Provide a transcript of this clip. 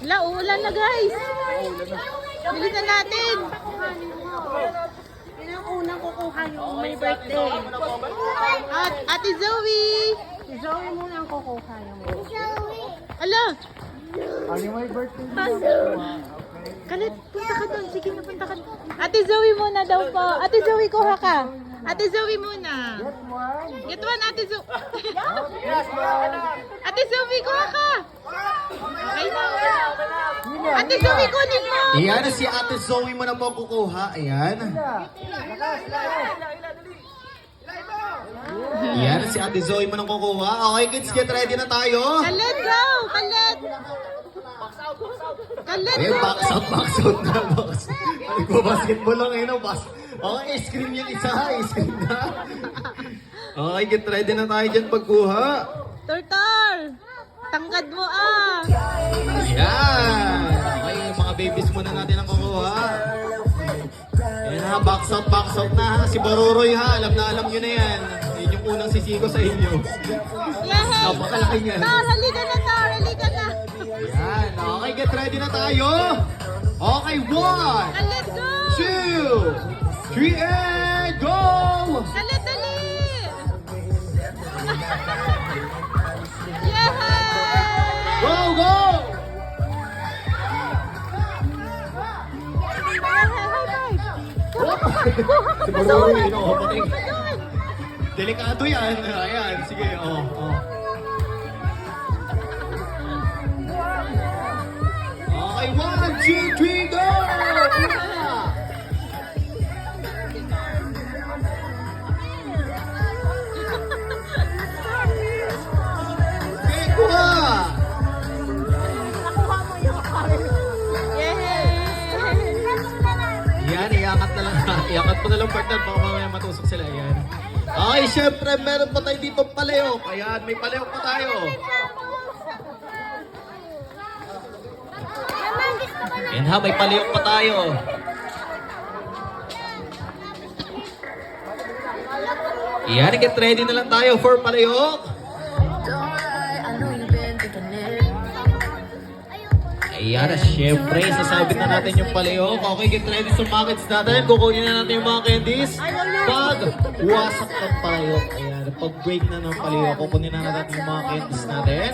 Wala, uulan na guys. Bilisan natin. Yun ang unang kukuha yung may birthday. At Ate Zoe. Si Zoe muna ang kukuha yung may birthday. Ala, Ano may birthday? Kalit, punta ka doon. Sige na, punta ka doon. Ate Zoe muna daw po. Ate Zoe, kuha ka. Ate Zoe muna. Get one, Ate Zoe. Ate Zoe, kuha ka. Okay na. Ate Zoe, kunin mo. Ayan, si Ate Zoe mo na mo kukuha. Ayan. Ayan, si Ate Zoe mo na kukuha. Okay, kids, get ready na tayo. Kalit, go. Kalit. Kalit, Ayan, go. box out na, box. Nagbabasketball lang ngayon, boss. Okay, screen yung isa, screen na. Okay, get ready na tayo dyan pagkuha. Turtor. Tangkad mo ah. Ayan. Okay, yung mga babies muna natin ang kukuha. Ayan ha, box out na ha. Si Baruroy ha, alam nyo na yan. Yun yung unang sisigo sa inyo. Yehey. Napakalaki niyan. Tar, halika na, Tar. Halika na. Ayan, okay, get ready na tayo. Okay, 1, Kalit, go. 2, 3, and go! Kalit, dali. Yehey. Go, go! Si Baruroy, inuopating. Delikado yan. Ayan, sige, Okay, 1, 2, 3, go! Okay, kuha! Yan, iangat na lang. Iangat mo na lang partner. Baka mamaya matusok sila. Yan. Okay, syempre, meron pa tayo dito paleo. Ayan, may paleo pa tayo. Yan ha, may paleo pa tayo. Yan, get ready na lang tayo for paleo. Ayan, syempre, sasabit na natin yung paleo. Okay, get ready sa markets natin. Kukunin na natin yung mga candies. Pag wasak ng paleo. Ayan, pag break na ng paleo, kukunin na natin yung mga candies natin.